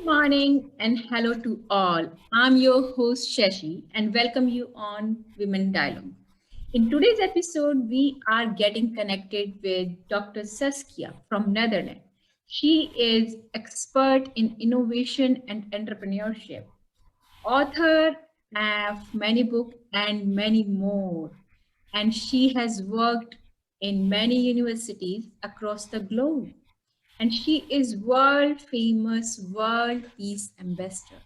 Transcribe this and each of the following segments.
Morning and hello to all. I'm your host Shashi and welcome you on Women Dialogue. In today's episode, we are getting connected with Dr. Saskia from Netherlands. She is expert in innovation and entrepreneurship, author of many books and many more. And she has worked in many universities across the globe and she is world famous world peace ambassador.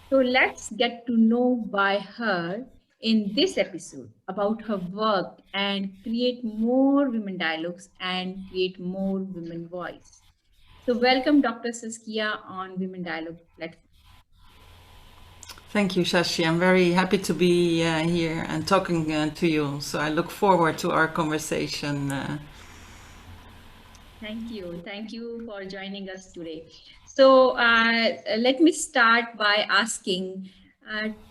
So let's get to know by her in this episode about her work and create more women dialogues and create more women voice. So welcome Dr. Saskia on Women Dialogue platform. Thank you, Shashi. I'm very happy to be here and talking to you. So I look forward to our conversation. Thank you. Thank you for joining us today. So let me start by asking,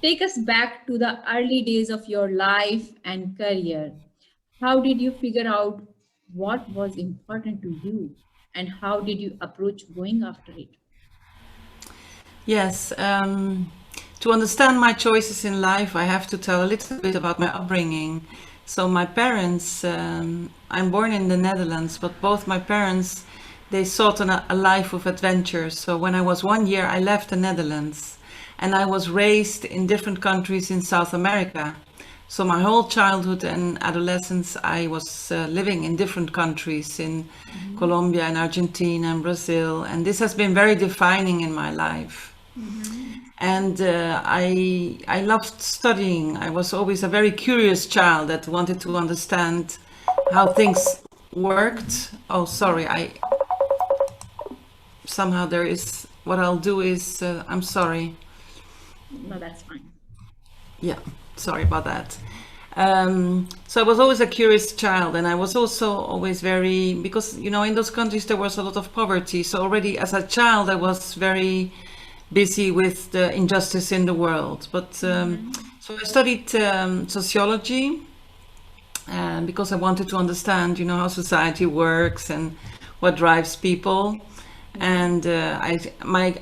take us back to the early days of your life and career. How did you figure out what was important to you and how did you approach going after it? Yes, to understand my choices in life, I have to tell a little bit about my upbringing. So my parents, I'm born in the Netherlands, but both my parents, they sought a life of adventure. So when I was 1 year, I left the Netherlands and I was raised in different countries in South America. So my whole childhood and adolescence, I was living in different countries in Mhm. Colombia and Argentina and Brazil. And this has been very defining in my life. Mhm. And I loved studying. I was always a very curious child that wanted to understand how things worked. Oh, sorry, I somehow there is. What I'll do is, I'm sorry. No, that's fine. Yeah, sorry about that. So I was always a curious child, and I was also always very, because in those countries there was a lot of poverty. So already as a child, I was very busy with the injustice in the world. But Mhm. so I studied sociology, because I wanted to understand, how society works and what drives people. Mhm. And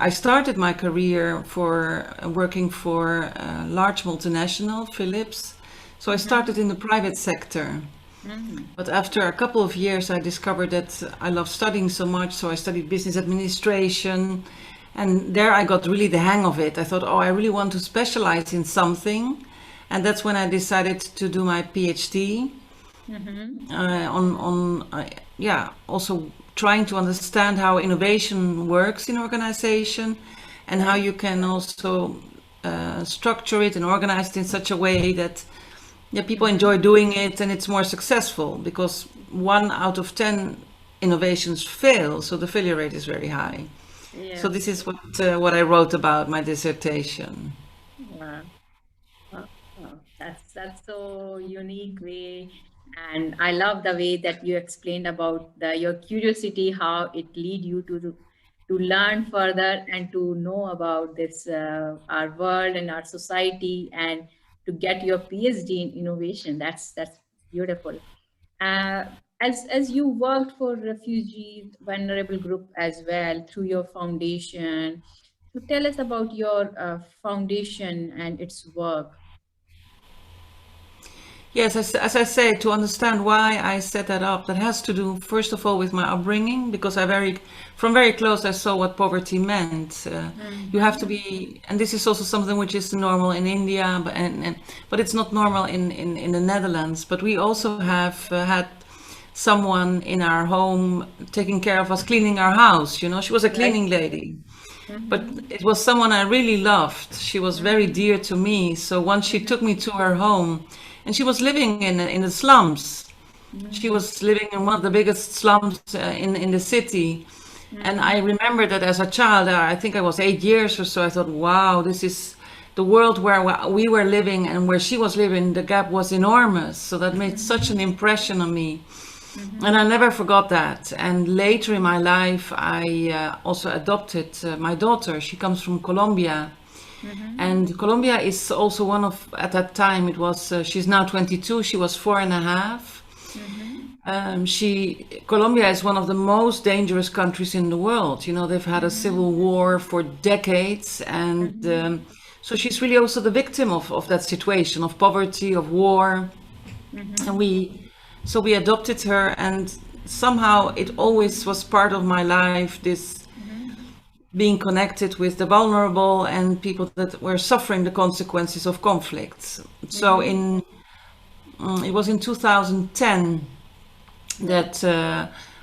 I started my career for working for a large multinational, Philips. So I started Mhm. in the private sector. Mhm. But after a couple of years, I discovered that I love studying so much. So I studied business administration. And there I got really the hang of it. I thought, oh, I really want to specialize in something. And that's when I decided to do my PhD Mhm. on also trying to understand how innovation works in organization and how Right. you can also structure it and organize it in such a way that people enjoy Mhm. doing it and it's more successful because 1 out of 10 innovations fail, so the failure rate is very high. So this Yes. is what I wrote about my dissertation. Wow. Oh, that's so unique way, and I love the way that you explained about your curiosity, how it lead you to learn further and to know about this our world and our society, and to get your PhD in innovation. That's beautiful. Uh, as you worked for refugees, vulnerable group as well through your foundation. So tell us about your foundation and its work. Yes, as I say, to understand why I set that up, that has to do first of all with my upbringing, because from very close, I saw what poverty meant. You have to Mhm. be, and this is also something which is normal in India, but it's not normal in the Netherlands. But we also have had someone in our home taking care of us, cleaning our house. She was a Right. cleaning lady. But Mm-hmm. it was someone I really loved. She was very Mm-hmm. dear to me. So once she took Mm-hmm. me to her home, and she was living in the slums. She Mm-hmm. was living in one of the biggest slums in the city. And I Mm-hmm. remember that as a child, I think I was 8 years or so. I thought, wow, this is the world where we were living and where she was living. The gap was enormous. So that made such an impression on me. And I Mm-hmm. never forgot that. And later in my life, I also adopted my daughter. She comes from Colombia. Mm-hmm. And Colombia is also one of, at that time, she's now 22, she was 4.5. Mm-hmm. Colombia is one of the most dangerous countries in the world. You know, they've had a civil war for decades, and so she's really also the victim of that situation of poverty, of war, and we adopted her, and somehow it always was part of my life. This being connected with the vulnerable and people that were suffering the consequences of conflicts. So it was in 2010 that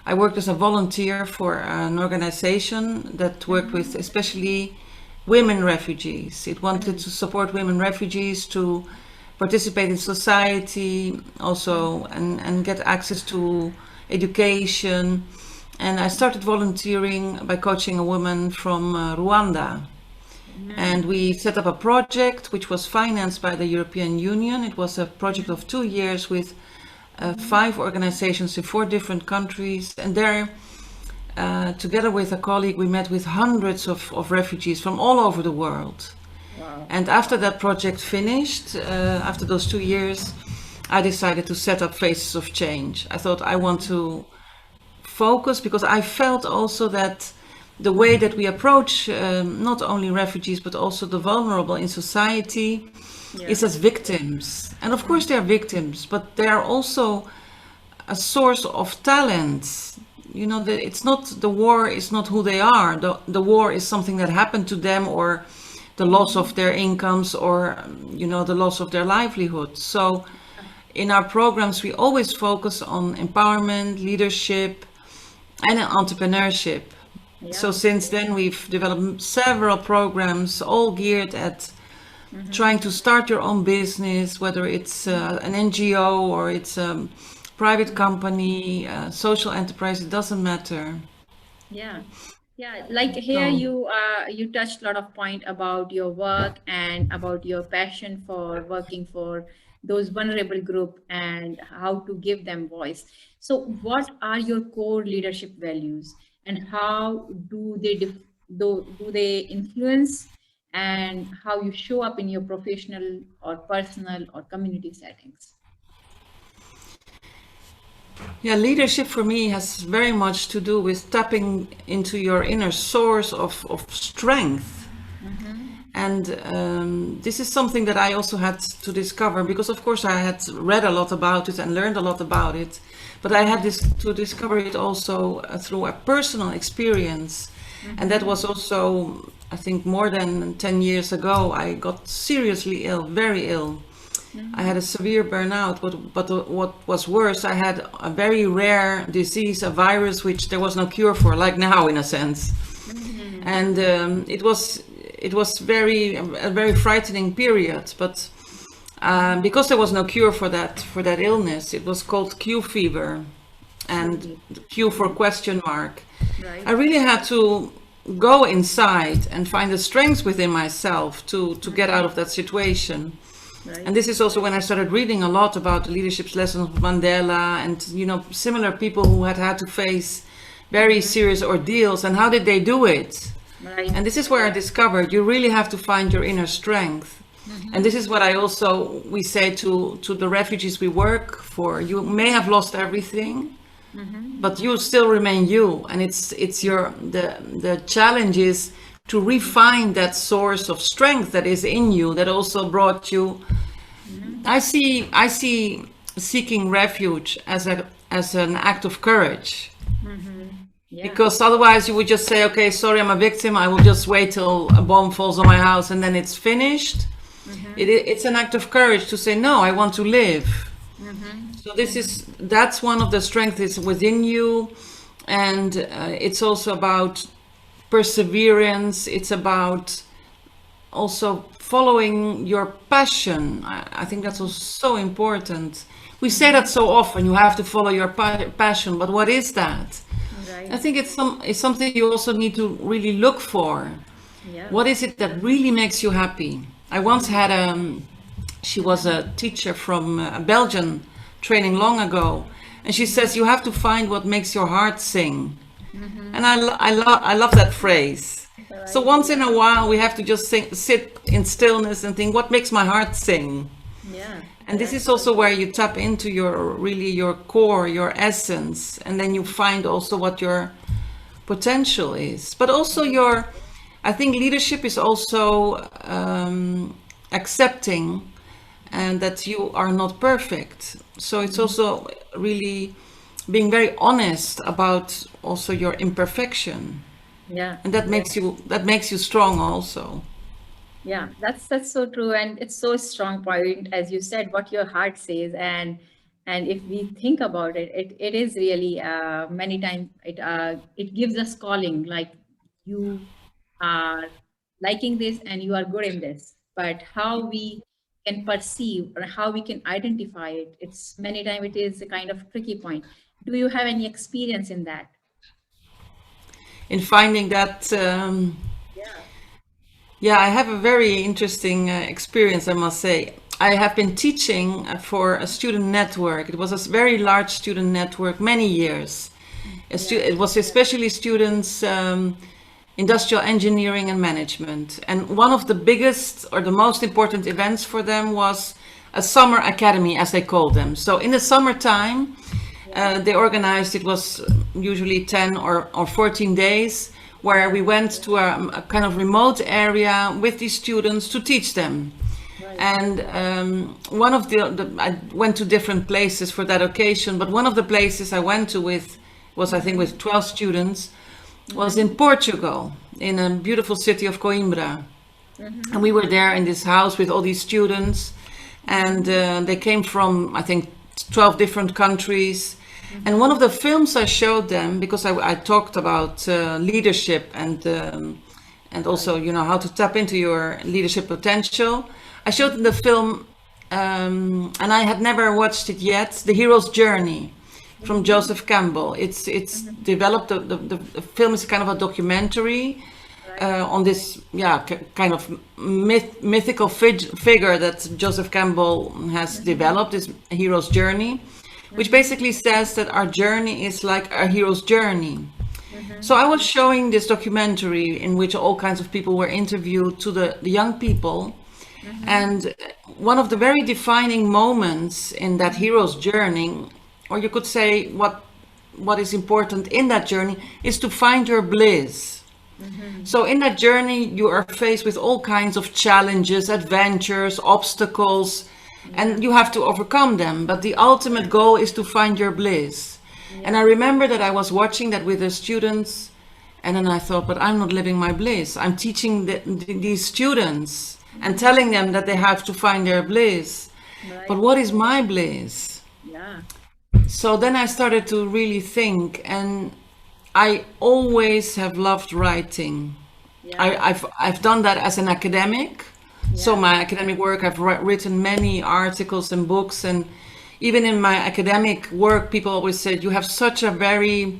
I worked as a volunteer for an organization that worked with especially women refugees. It wanted to support women refugees to participate in society also and get access to education. And I started volunteering by coaching a woman from Rwanda. And we set up a project which was financed by the European Union. It was a project of 2 years with 5 organizations in 4 different countries. And there, together with a colleague, we met with hundreds of refugees from all over the world. Wow. And after that project finished, after those 2 years, I decided to set up Faces of Change. I thought I want to focus, because I felt also that the way that we approach not only refugees but also the vulnerable in society is as victims. And of course they are victims, but they are also a source of talent. You know, it's not, the war is not who they are. The war is something that happened to them, or the loss of their incomes, or you know, the loss of their livelihood. So in our programs we always focus on empowerment, leadership, and entrepreneurship. So since then we've developed several programs, all geared at trying to start your own business, whether it's an NGO or it's a private company, social enterprise, it doesn't matter. Yeah, like here you touched a lot of point about your work and about your passion for working for those vulnerable group and how to give them voice. So what are your core leadership values, and how do they do they influence and how you show up in your professional or personal or community settings? Yeah, leadership for me has very much to do with tapping into your inner source of strength. And this is something that I also had to discover, because of course I had read a lot about it and learned a lot about it, but I had to discover it also through a personal experience. And that was also, I think, more than 10 years ago. I got seriously ill, very ill. I had a severe burnout, but what was worse, I had a very rare disease, a virus which there was no cure for, like now in a sense. And it was a very frightening period. But because there was no cure for that illness, it was called Q fever, and Q for question mark. Right. I really had to go inside and find the strength within myself to get out of that situation. Right. And this is also when I started reading a lot about the leadership lessons of Mandela and, you know, similar people who had to face very serious ordeals, and how did they do it? Right. And this is where I discovered you really have to find your inner strength. And this is what we say to the refugees we work for. You may have lost everything, but you still remain you. And the challenge is to refine that source of strength that is in you, that also brought you. I see seeking refuge as an act of courage. Yeah. Because otherwise you would just say, okay, sorry, I'm a victim, I will just wait till a bomb falls on my house and then it's finished. It's an act of courage to say, no, I want to live. So that's one of the strengths within you. And it's also about perseverance. It's about also following your passion. I think that's also so important. We say that so often, you have to follow your passion, but what is that? Right. I think it's something you also need to really look for. Yeah. What is it that really makes you happy? I once had she was a teacher from Belgian training long ago, and she says you have to find what makes your heart sing. And I love that phrase. Right. So once in a while we have to just sit in stillness and think, what makes my heart sing? Yeah. And this is also where you tap into your really your core, your essence, and then you find also what your potential is. But also your, I think leadership is also accepting and that you are not perfect. So it's also really being very honest about also your imperfection, Yeah. and that makes you strong also. Yeah, that's so true, and it's so strong point as you said what your heart says, and if we think about it, it is really many times it gives us calling like you are liking this and you are good in this, but how we can perceive or how we can identify it, it's many times it is a kind of tricky point. Do you have any experience in that? In finding that, Yeah. yeah, I have a very interesting experience, I must say. I have been teaching for a student network. It was a very large student network, many years. Yeah. It was especially students, industrial engineering and management. And one of the biggest or the most important events for them was a summer academy, as they called them. So in the summertime, they organized, it was usually 10 or 14 days, where we went to a kind of remote area with these students to teach them. Right. And one of I went to different places for that occasion, but one of the places I went to with was, I think, with 12 students, was in Portugal, in a beautiful city of Coimbra. And we were there in this house with all these students, and they came from, I think, 12 different countries. And one of the films I showed them, because I talked about leadership and also, you know, how to tap into your leadership potential. I showed them the film, and I had never watched it yet, The Hero's Journey from Joseph Campbell. It's developed, the film is kind of a documentary on this, yeah, kind of mythical figure that Joseph Campbell has developed, this hero's journey, which basically says that our journey is like a hero's journey. So I was showing this documentary in which all kinds of people were interviewed to the young people. And one of the very defining moments in that hero's journey, or you could say what is important in that journey, is to find your bliss. So in that journey, you are faced with all kinds of challenges, adventures, obstacles, and you have to overcome them. But the ultimate goal is to find your bliss. And I remember that I was watching that with the students, and then I thought, but I'm not living my bliss. I'm teaching these students and telling them that they have to find their bliss. But what is my bliss? Yeah. So then I started to really think, and I always have loved writing. Yeah. I've done that as an academic. So my academic work, I've written many articles and books, and even in my academic work, people always said you have such a very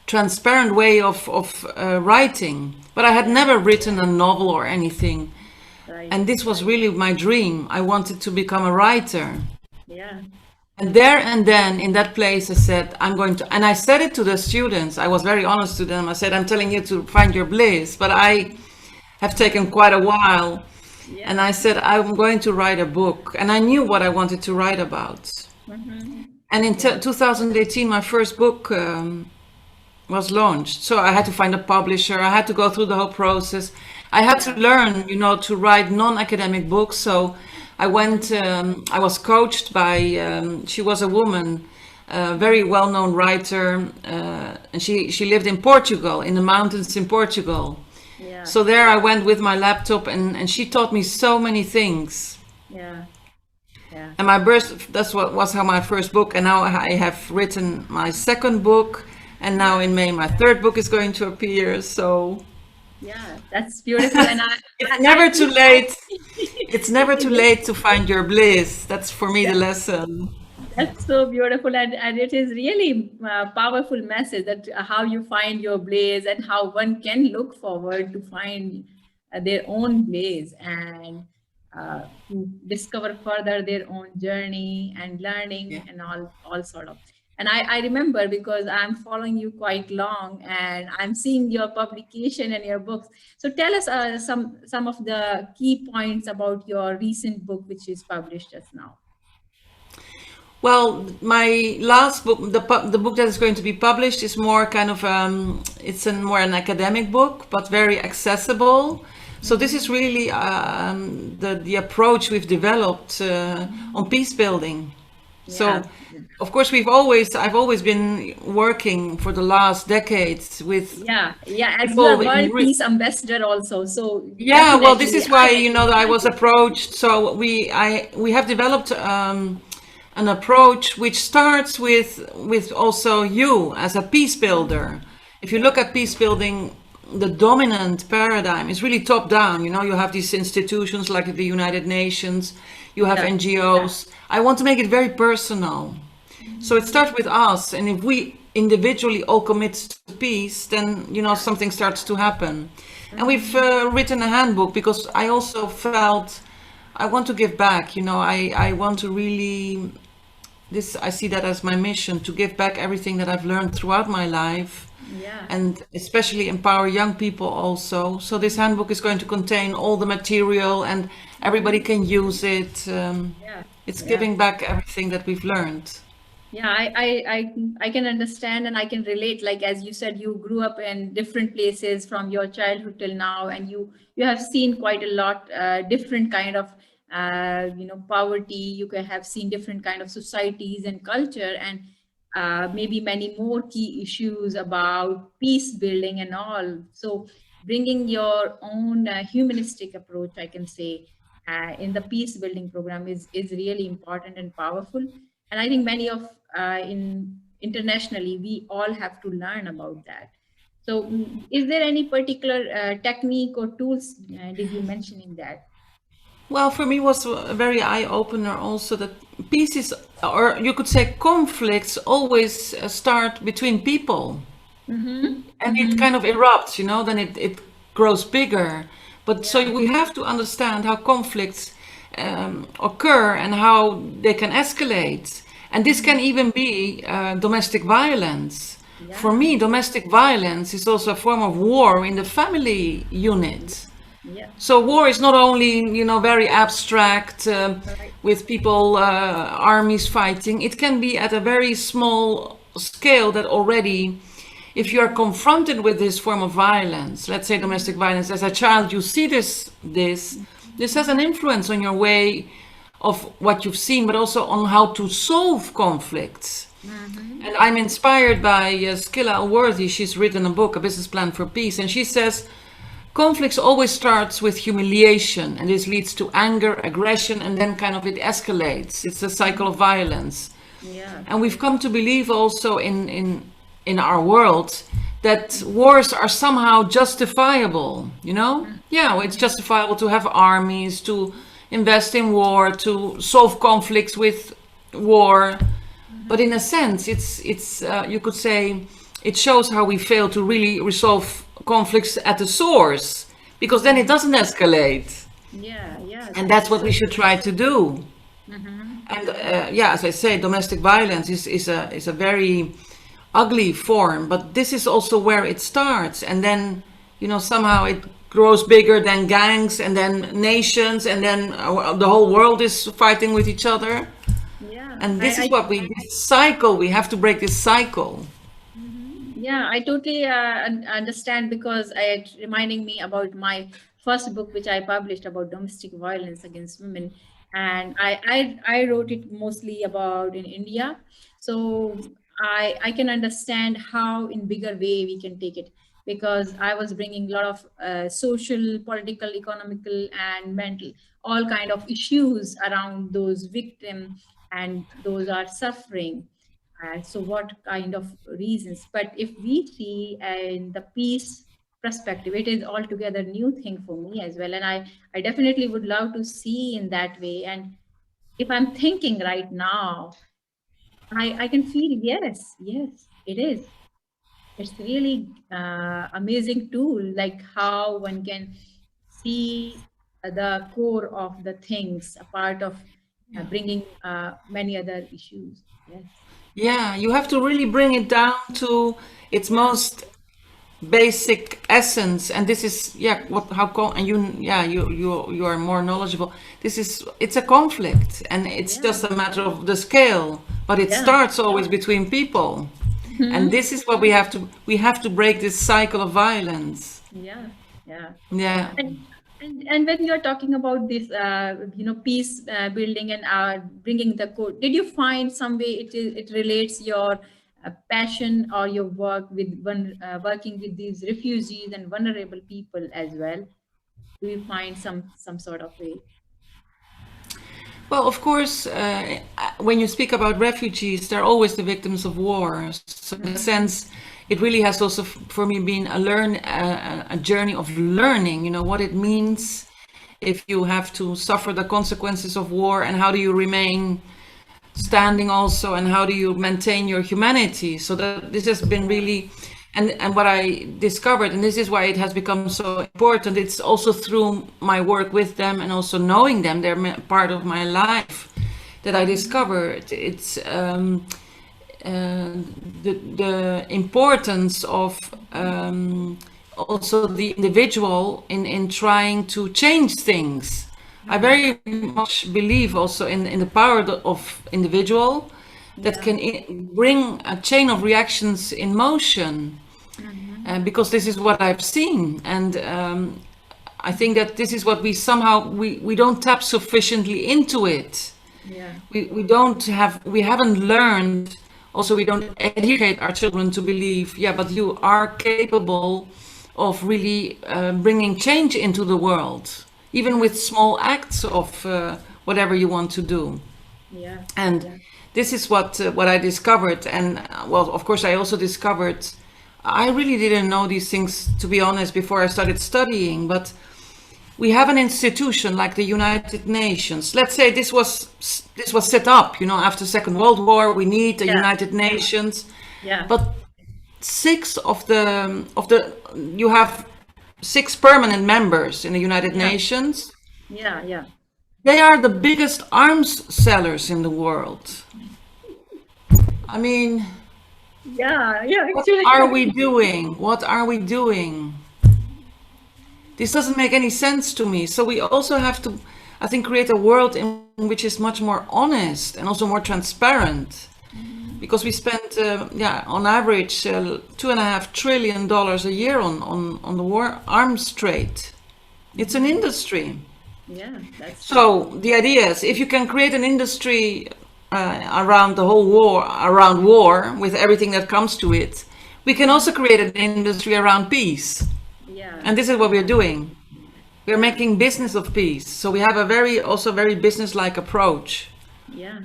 transparent way of writing. But I had never written a novel or anything, Right. and this was really my dream. I wanted to become a writer. Yeah. And there and then in that place, I said, I'm going to, and I said it to the students. I was very honest to them. I said, I'm telling you to find your bliss, but I have taken quite a while. Yeah. And I said, I'm going to write a book. And I knew what I wanted to write about. And in 2018, my first book was launched. So I had to find a publisher. I had to go through the whole process. I had to learn, you know, to write non-academic books. So I went, I was coached by, she was a woman, a very well-known writer, and she lived in Portugal, in the mountains in Portugal. Yeah. So there I went with my laptop, and she taught me so many things. Yeah. Yeah. And that's what was how my first book, and now I have written my second book, and now in May my third book is going to appear. So Yeah. That's beautiful. And it's never too late. It's never too late to find your bliss. That's for me the lesson. That's so beautiful, and it is really a powerful message that how you find your blaze and how one can look forward to find their own blaze and to discover further their own journey and Yeah. learning and all sort of. And I remember because I'm following you quite long and I'm seeing your publication and your books. So tell us some of the key points about your recent book which is published just now. Well, my last book, the book that is going to be published, is more kind of it's a more an academic book, but very accessible. So this is Mm-hmm. really the approach we've developed on Mm-hmm. peace building. Yeah. So, of course, I've always been working for the last decades with Yeah, yeah, as you people are in World Peace Ambassador also, so yeah, well, this definitely is why, I I I was approached. So we have developed an approach which starts with also you as a peace builder. If you look yeah, at peace building, the dominant paradigm is really top down. You have these institutions like the United Nations, you have yeah. NGOs. I want to make it very personal. So it Mm-hmm. starts with us, and if we individually all commit to peace, then Yeah. something starts to happen. And we've Mm-hmm. written a handbook because I also felt I want to give back. I want to really this I see that as my mission to give back everything that I've learned throughout my life, Yeah. and especially empower young people also. So this handbook is going to contain all the material, and everybody Mm-hmm. can use it. Yeah. It's Yeah. giving back everything that we've learned. Yeah, I can understand and I can relate. Like as you said, you grew up in different places from your childhood till now, and you have seen quite a lot different kind of poverty. You can have seen different kind of societies and culture, and maybe many more key issues about peace building and all. So bringing your own humanistic approach, I can say, in the peace building program is really important and powerful. And I think many of in internationally we all have to learn about that. So is there any particular technique or tools did you mention in that? Well, for me was a very eye opener also that pieces, or you could say conflicts, always start between people, Mm-hmm. and it Mm-hmm. kind of erupts, then it grows bigger. But so Yeah. we have to understand how conflicts occur and how they can escalate. And this can Mm-hmm. even be domestic violence. For Yeah. me, domestic violence is also a form of war in the family Yeah. unit. Yeah. So war is not only, very abstract Right. with people, armies fighting. It can be at a very small scale that already, if you are Mm-hmm. confronted with this form of violence, let's say domestic violence, as a child, you see this has Mm-hmm. an influence on your way of what you've seen, but also on how to solve conflicts. Mm-hmm. And I'm inspired by Skilla Alworthy. She's written a book, A Business Plan for Peace, and she says conflicts always starts with humiliation, and this leads to anger, aggression, and then kind of it escalates. It's a cycle of violence. Yeah. And we've come to believe also in our world that wars are somehow justifiable, Yeah, it's Mm-hmm. justifiable to have armies, to invest in war, to solve conflicts with war. But Mm-hmm. in a sense, it's you could say it shows how we fail to really resolve conflicts at the source, because then it Mm-hmm. doesn't escalate, Yeah. Yeah. and That's that's what we so should true. try to do. Mm-hmm. And Yeah. yeah, as I say, domestic violence is a very ugly form, but this is also where it starts, and then somehow it grows bigger than gangs, and then nations, and then the whole world is fighting with each other. Yeah. And this is I what this cycle, we have to break this cycle. Yeah, I totally understand because it reminding me about my first book, which I published about domestic violence against women, and I wrote it mostly about in India, so I can understand how in bigger way we can take it because I was bringing a lot of social, political, economical, and mental all kind of issues around those victim and those are suffering so what kind of reasons? But if we see in the peace perspective, it is altogether new thing for me as well. And I definitely would love to see in that way. And if I'm thinking right now, I can feel yes, yes, it is. It's really amazing tool, like how one can see the core of the things, a part of bringing many other issues. Yes. Yeah, you have to really bring it down to its Yeah. most basic essence, and this is, yeah, what, how come, and you, yeah, you are more knowledgeable. This is, it's a conflict, and it's Yeah, just a matter of the scale, but it yeah. starts always between people. And Mhm. this is what we have to break this cycle of violence. Yeah, yeah. Yeah. And and when you're talking about this, peace building and bringing the code, did you find some way it relates your passion or your work with working with these refugees and vulnerable people as well? Do you find some sort of way? Well, of course, when you speak about refugees, they're always the victims of war. So in a sense, it really has also for me been a journey of learning. You know what it means if you have to suffer the consequences of war, and how do you remain standing also, and how do you maintain your humanity. So that this has been Yeah. really, and what I discovered, and this is why it has become so important, it's also through my work with them and also knowing them, they're part of my life, that I discovered it's the importance of also the individual in trying to change things. I very much believe also in the power of individual that Yeah. can bring a chain of reactions in motion, Hmm. because this is what I've seen. And I think that this is what we somehow, we don't tap sufficiently into it. Yeah. We don't have, we haven't learned, also we don't educate our children to believe, yeah, but you are capable of really bringing change into the world, even Yeah. with small acts of whatever you want to do. Yeah. And Yeah. this is what I discovered. And well, of course, I also discovered I really didn't know these things, to be honest, before I started studying. But we have an institution like the United Nations. Let's say this was set up, after Second World War. We need the Yeah. United Nations, Yeah. but six of the you have six permanent members in the United Yeah. Nations. Yeah. Yeah. They are the biggest arms sellers in the world. I mean, Yeah. Yeah. what Actually. are we doing? What are we doing? This doesn't make any sense to me. So we also have to, I think, create a world in which is much more honest and also more transparent. Because we spend, on average, $2.5 trillion a year on the war arms trade. It's an industry. Yeah, that's true. So the idea is, if you can create an industry around the whole war, around war, with everything that comes to it, we can also create an industry around peace. Yeah. And this is what we're doing. We're Yeah. making business of peace. So we have a very business-like approach. Yeah.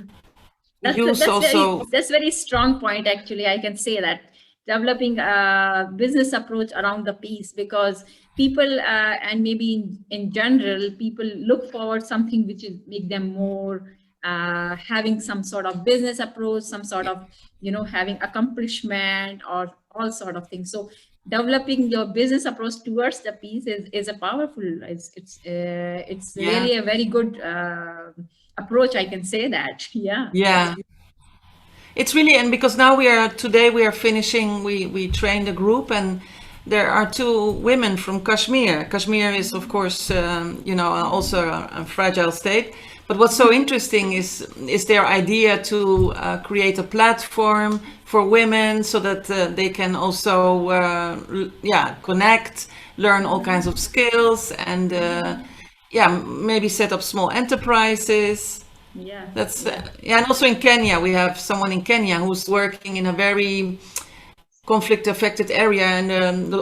We That's use also, that's very strong point actually. I can say that developing a business approach around the piece, because people and maybe in general people look forward something which is make them more having some sort of business approach, some sort of having accomplishment or all sort of things. So developing your business approach towards the piece is a powerful. It's yeah, really a very good approach. I can say that. Yeah, that's yeah. It's really, and because now today we are finishing, we trained a group, and there are two women from Kashmir. Kashmir is, of course, also a fragile state. But what's so interesting is their idea to create a platform for women so that they can also, connect, learn all kinds of skills, and maybe set up small enterprises. yeah, That's yeah, yeah, and also in Kenya, we have someone in Kenya who's working in a very conflict-affected area, and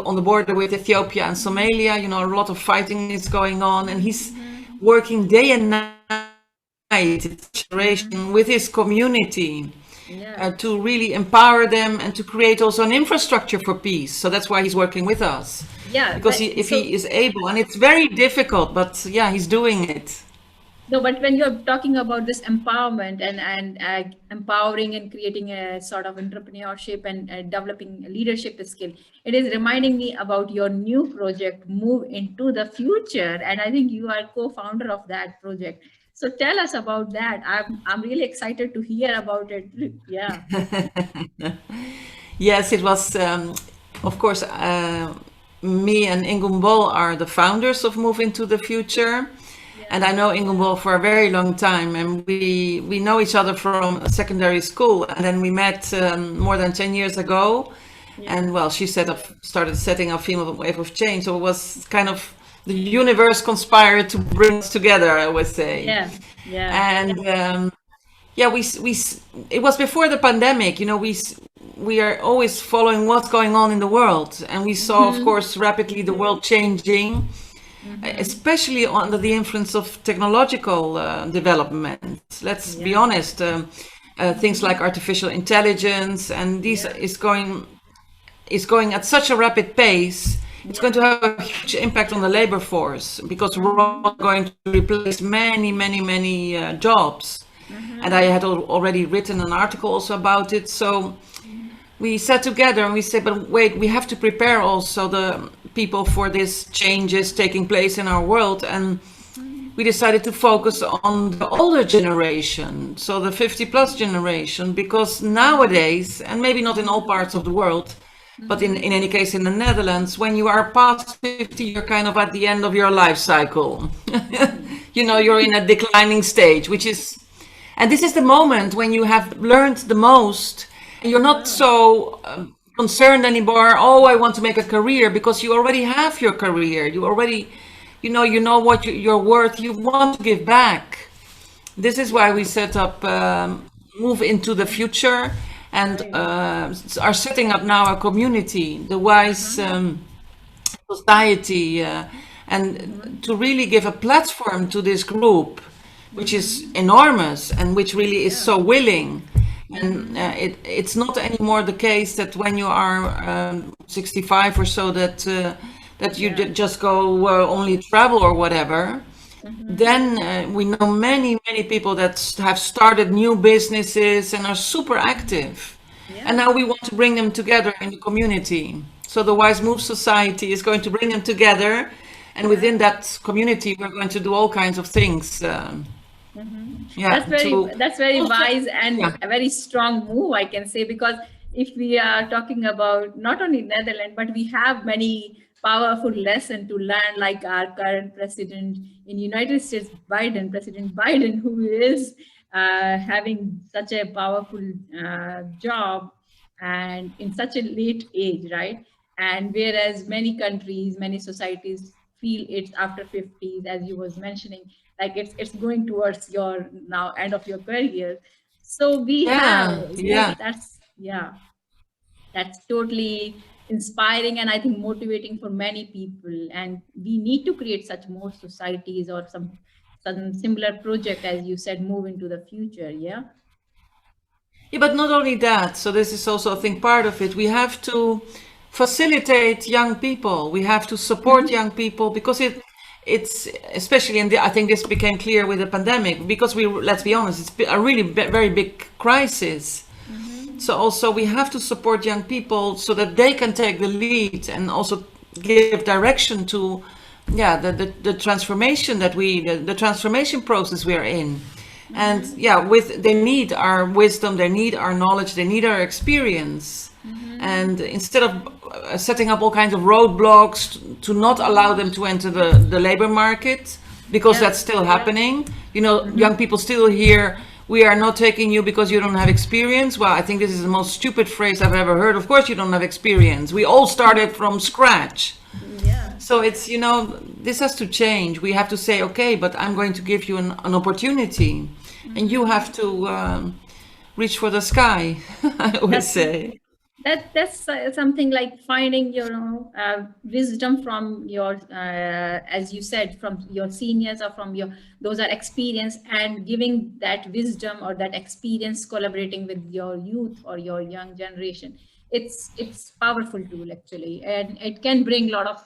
on the border with Ethiopia and Somalia. A lot of fighting is going on, and he's working day and night in generation with his community yeah, to really empower them and to create also an infrastructure for peace. So that's why he's working with us, yeah. because But if so he is able, and it's very difficult, but yeah, he's doing it. no, but when you're talking about this empowerment and empowering and creating a sort of entrepreneurship and developing a leadership skill, it is reminding me about your new project, Move into the Future, and I think you are co-founder of that project. So tell us about that. I'm really excited to hear about it. Yeah. Yes, it was. of course, me and Ingumbol are the founders of Move into the Future. And I know Ingumbol for a very long time, and we know each other from secondary school. And then we met more than 10 years ago. And well, she started setting up Female Wave of Change. So it was kind of the universe conspired to bring us together, I would say. Yeah, yeah, And yeah, it was before the pandemic. We are always following what's going on in the world, and we saw, of course, rapidly the world changing, especially under the influence of technological developments. Let's be honest. Things like artificial intelligence, and these is going at such a rapid pace. It's going to have a huge impact on the labor force because robots are going to replace many jobs. And I had already written an article also about it. So we sat together and we said, but wait, we have to prepare also the people for these changes taking place in our world. And we decided to focus on the older generation, so the 50 plus generation, because nowadays, and maybe not in all parts of the world, but in any case in the Netherlands, when you are past 50, you're kind of at the end of your life cycle. You're in a declining stage, and this is the moment when you have learned the most, and you're not so concerned anymore, oh, I want to make a career, because you already have your career. You already, you know what you're worth, you want to give back. This is why we set up Move into the Future, and are setting up now a community, the Wise Society, and to really give a platform to this group, which is enormous and which really is so willing. And it's not anymore the case that when you are 65 or so that you just go only travel or whatever. Then we know many people that have started new businesses and are super active. And now we want to bring them together in the community. So the Wise Move Society is going to bring them together. And within that community, we're going to do all kinds of things. That's very wise and a very strong move, I can say, because if we are talking about not only Netherlands, but we have many powerful lesson to learn, like our current president in United States, President Biden, who is having such a powerful job and in such a late age, right? And whereas many countries, many societies feel it's after 50s, as you was mentioning, like it's going towards your now end of your career. So we have that's totally inspiring and I think motivating for many people. And we need to create such more societies or some similar project, as you said, move into the future. Yeah. Yeah, but not only that. So this is also, I think, part of it. We have to facilitate young people. We have to support young people because it's especially I think this became clear with the pandemic because let's be honest, it's a really very big crisis. So also we have to support young people so that they can take the lead and also give direction to the transformation the transformation process we are in. And they need our wisdom, they need our knowledge, they need our experience. And instead of setting up all kinds of roadblocks to not allow them to enter the labor market, because that's still happening. Young people still hear, we are not taking you because you don't have experience. Well, I think this is the most stupid phrase I've ever heard. Of course you don't have experience. We all started from scratch. So it's, this has to change. We have to say, okay, but I'm going to give you an opportunity. And you have to reach for the sky, I would say. That's something like finding wisdom from your as you said, from your seniors or from those are experience, and giving that wisdom or that experience, collaborating with your youth or your young generation. It's powerful tool actually, and it can bring a lot of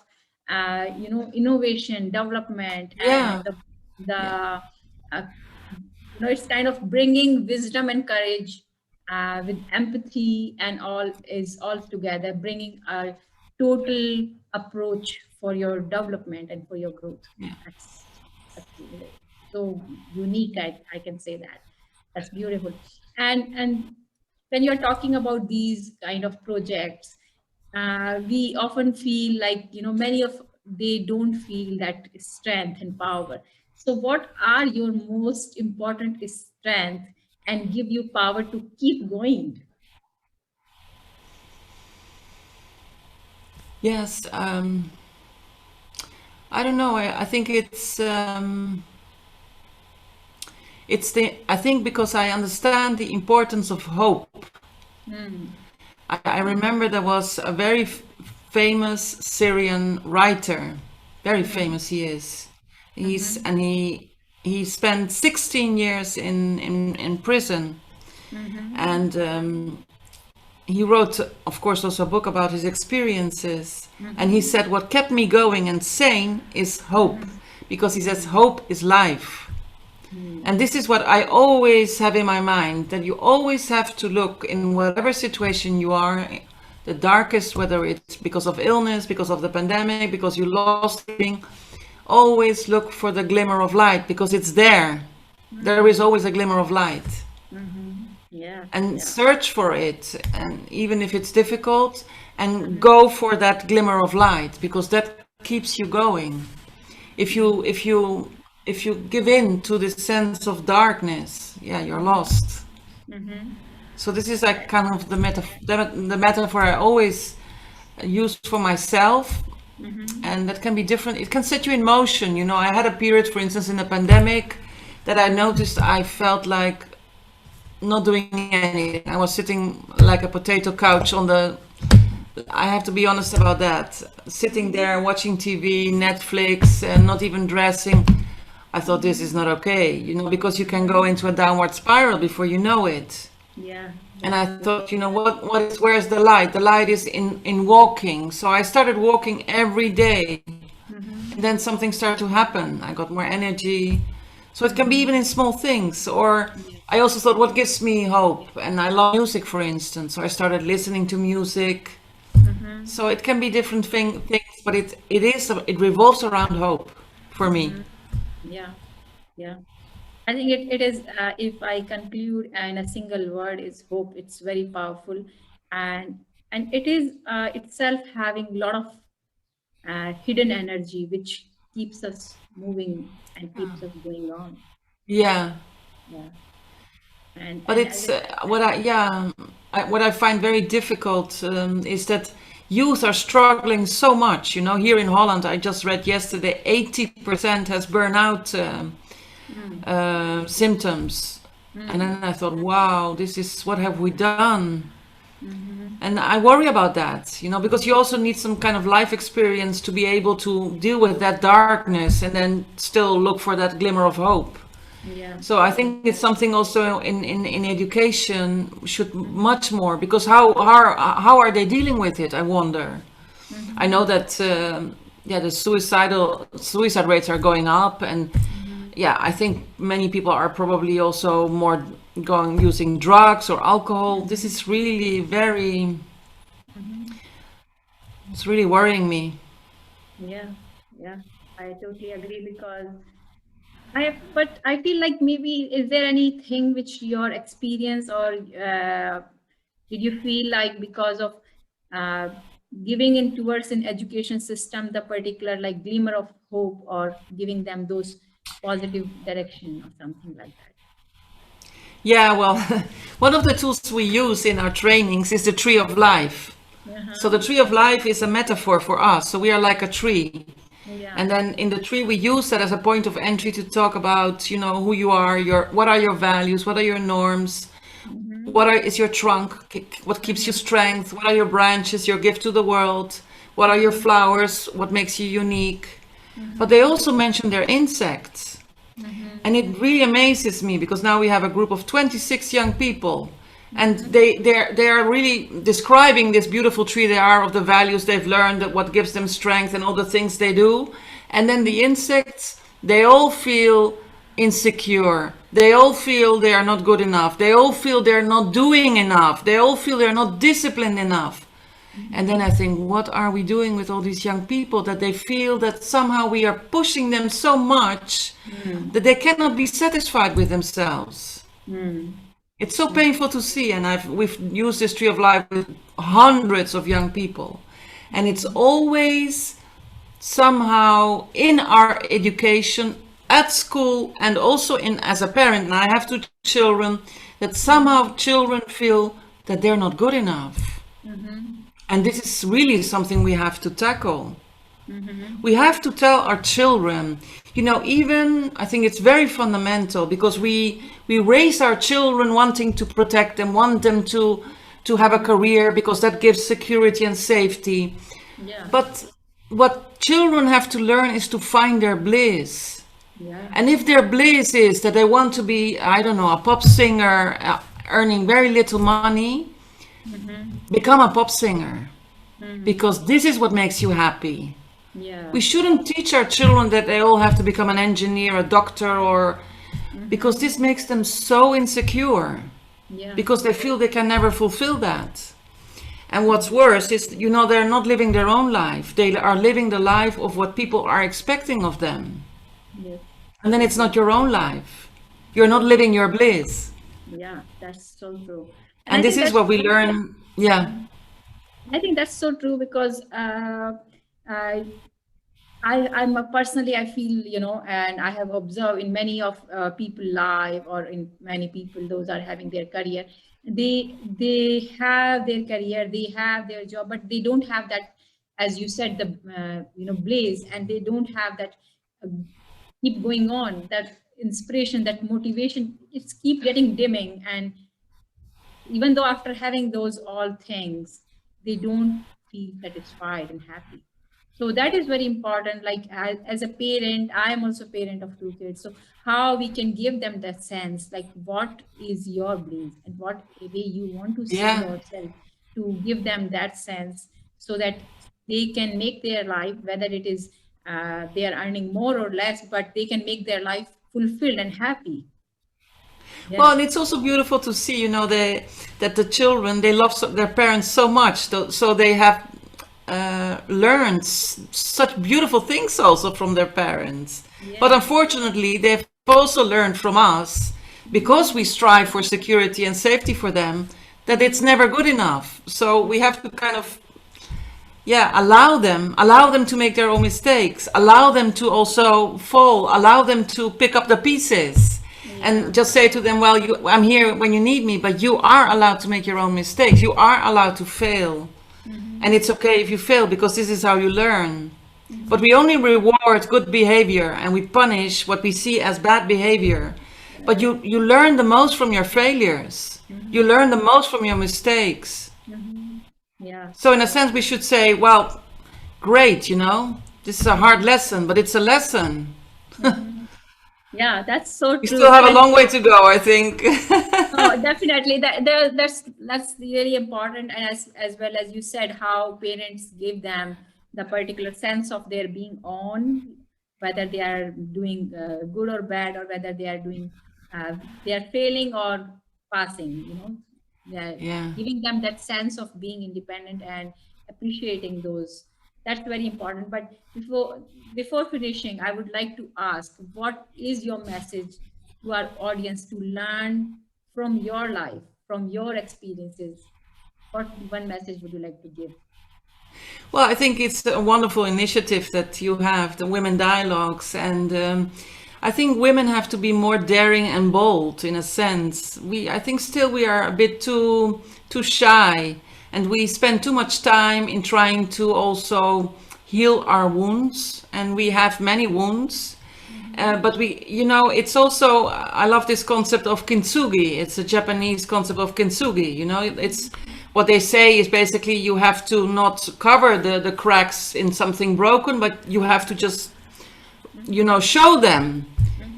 innovation, development, and it's kind of bringing wisdom and courage with empathy and all together, bringing a total approach for your development and for your growth. That's so unique. I can say that. That's beautiful. And when you're talking about these kind of projects, we often feel like, many of they don't feel that strength and power. So what are your most important strength and give you power to keep going? Yes, I don't know. I think it's the. I think because I understand the importance of hope. Hmm. I remember there was a very famous Syrian writer. Very Hmm. famous he is. He's Hmm. and he spent 16 years in prison, Hmm. and he wrote, of course, also a book about his experiences. And he Hmm. said, what kept me going and sane is hope, Hmm. because he says Hmm. hope is life. Hmm. And this is what I always have in my mind, that you always have to look in whatever situation you are, the darkest, whether it's because of illness, because of the pandemic, because you lost everything, always look for the glimmer of light, because it's there. There is Hmm. always a glimmer of light. Yeah, And yeah. search for it, and even if it's difficult, and Hmm. go for that glimmer of light, because that keeps you going. If you give in to this sense of darkness, yeah, you're lost. Hmm. So this is like kind of the metaphor I always use for myself. Hmm. And that can be different. It can set you in motion. I had a period, for instance, in the pandemic, that I noticed I felt like not doing anything. I was sitting like a potato couch on the. I have to be honest about that. Sitting there watching TV, Netflix, and not even dressing. I thought this is not okay, because you can go into a downward spiral before you know it. Yeah, And yeah. I thought, where's the light? The light is in walking. So I started walking every day. Hmm. And then something started to happen. I got more energy. So it can be Hmm. even in small things. Or Yeah. I also thought, what gives me hope? And I love music, for instance. So I started listening to music. Hmm. So it can be different things, but it revolves around hope for me. Hmm. Yeah, yeah. I think it is, if I conclude in a single word, is hope. It's very powerful, and it is itself having a lot of hidden energy which keeps us moving and keeps us going on. Yeah. Yeah, and But as it's what I find very difficult is that youth are struggling so much. Here in Holland, I just read yesterday, 80% has burnout mm, symptoms, and mm, then I thought, wow, this is what have we done? mm-hmm, And I worry about that, because you also need some kind of life experience to be able to deal with that darkness and then still look for that glimmer of hope. yeah, So I yeah, think it's something also in education should much more, because how are they dealing with it? I wonder. I mm-hmm, know that yeah, the suicide rates are going up, and mm-hmm, yeah, I think many people are probably also more going using drugs or alcohol. This mm-hmm, is really very, mm-hmm. it's really worrying me. Yeah, yeah. I totally agree because but I feel like maybe is there anything which your experience or did you feel like because of uh, giving in towards an education system the particular like glimmer of hope or giving them those positive direction or something like that? Yeah, well, one of the tools we use in our trainings is the tree of life. So Uh-huh. the tree of life is a metaphor for us. So we are like a tree. Yeah. And then in the tree, we use that as a point of entry to talk about, who you are, what are your values, what are your norms, Mm-hmm. is your trunk, what keeps you Mm-hmm. strength, what are your branches, your gift to the world, what are your Mm-hmm. flowers, what makes you unique. But they Mm-hmm. also mention their insects. Mm-hmm. And it really amazes me because now we have a group of 26 young people, and Mm-hmm. they are really describing this beautiful tree they are, of the values they've learned, that what gives them strength and all the things they do. And then the insects, they all feel insecure, they all feel they are not good enough, they all feel they're not doing enough, they all feel they're not disciplined enough. And then Mm-hmm. I think, what are we doing with all these young people, that they feel that somehow we are pushing them so much Mm-hmm. that they cannot be satisfied with themselves? Mm-hmm. It's so painful to see, and we've used this tree of life with hundreds of young people, and it's always somehow in our education at school and also in as a parent, and I have two children, that somehow children feel that they're not good enough. And this is really something we have to tackle. We have to tell our children, even I think it's very fundamental, because we raise our children wanting to protect them, want them to have a career, because that gives security and safety. Yeah. But what children have to learn is to find their bliss. Yeah. And if their bliss is that they want to be, I don't know, a pop singer, earning very little money, become a pop singer, because this is what makes you happy. Yeah. We shouldn't teach our children that they all have to become an engineer, a doctor, or because this makes them so insecure, Yeah. because they feel they can never fulfill that. And what's worse is, they're not living their own life. They are living the life of what people are expecting of them. Yes. And then it's not your own life. You're not living your bliss. Yeah, that's so true. And I this think is what we learn. Yeah. I think that's so true, because I'm personally, I feel, and I have observed in many of people live, or in many people, those are having their career. They have their career, they have their job, but they don't have that, as you said, the blaze, and they don't have that uh, keep going on, that inspiration, that motivation. It's keep getting dimming, and even though after having those all things, they don't feel satisfied and happy. So that is very important. Like as a parent, I am also a parent of two kids, so how we can give them that sense, like what is your bliss and what way you want to see Yeah. yourself, to give them that sense, so that they can make their life, whether it is they are earning more or less, but they can make their life fulfilled and happy. Well, Yes. and it's also beautiful to see, that the children, they love their parents so much. So they have learned such beautiful things also from their parents. But Yeah. unfortunately, they've also learned from us, because we strive for security and safety for them, that it's never good enough. So we have to kind of, yeah, allow them to make their own mistakes, allow them to also fall, allow them to pick up the pieces, Yeah. and just say to them, well, I'm here when you need me, but you are allowed to make your own mistakes. You are allowed to fail. And it's okay if you fail, because this is how you learn. But we only reward good behavior, and we punish what we see as bad behavior. But you learn the most from your failures. You learn the most from your mistakes. Yeah. So in a sense, we should say, well, great, this is a hard lesson, but it's a lesson. Yeah, that's so We true. still have a long way to go, I think. Oh, definitely. That's really important, and as well as you said, how parents give them the particular sense of their being on, whether they are doing good or bad, or whether they are doing they are failing or passing. They are Yeah. giving them that sense of being independent and appreciating those. That's very important. But before finishing, I would like to ask, what is your message to our audience to learn from your life, from your experiences? What one message would you like to give? Well, I think it's a wonderful initiative that you have, the Women Dialogues. And I think women have to be more daring and bold in a sense. I think still we are a bit too shy, and we spend too much time in trying to also heal our wounds. And we have many wounds. But it's also, I love this concept of kintsugi. It's a Japanese concept of kintsugi. It's what they say is basically you have to not cover the cracks in something broken, but you have to just, show them.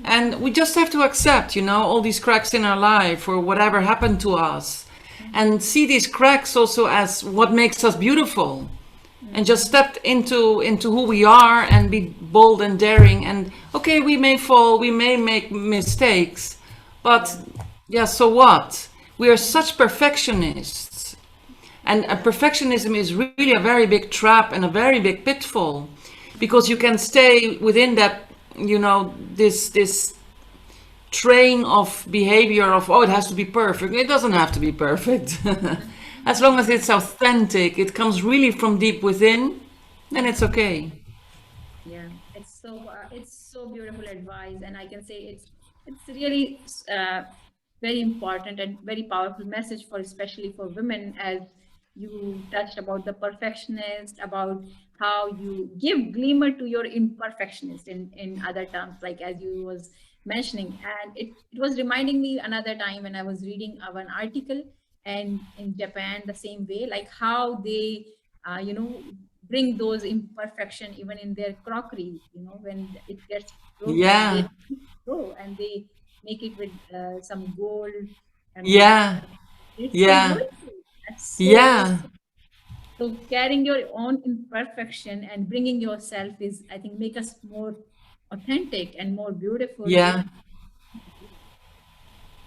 And we just have to accept, all these cracks in our life or whatever happened to us, and see these cracks also as what makes us beautiful. And just step into who we are and be bold and daring. And okay, we may fall, we may make mistakes, but yeah, so what? We are such perfectionists, and perfectionism is really a very big trap and a very big pitfall, because you can stay within that, this train of behavior of, oh, it has to be perfect. It doesn't have to be perfect. As long as it's authentic, it comes really from deep within, then it's okay. Yeah, it's so beautiful advice, and I can say it's really very important and very powerful message for especially for women, as you touched about the perfectionist, about how you give glimmer to your imperfectionist in other terms, like as you was mentioning, and it was reminding me another time when I was reading one article, and in Japan the same way, like how they you know bring those imperfection even in their crockery, when it gets broken, they Yeah, go and they make it with some gold and yeah, plaster. It's so yeah, beautiful. That's yeah, so carrying your own imperfection and bringing yourself is, I think, make us more authentic and more beautiful with. yeah.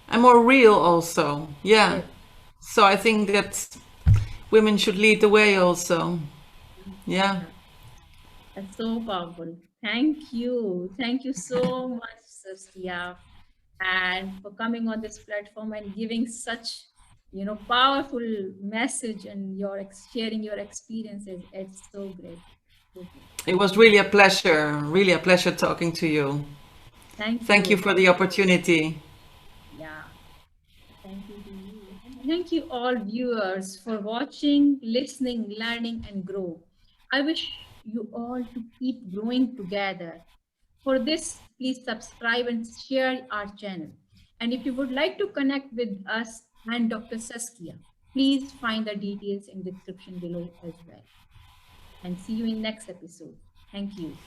And more real also. Yeah. Yes. So I think that women should lead the way also. Yeah. Yeah. That's so powerful. Thank you. Thank you so much, Saskia, and for coming on this platform and giving such, powerful message and sharing your experiences. It's so great. So great. It was really a pleasure talking to you. Thank Thank you you. for the opportunity. Yeah. Thank you to you. Thank you, all viewers, for watching, listening, learning, and grow. I wish you all to keep growing together. For this, please subscribe and share our channel. And if you would like to connect with us and Dr. Saskia, please find the details in the description below as well. And see you in next episode. Thank you.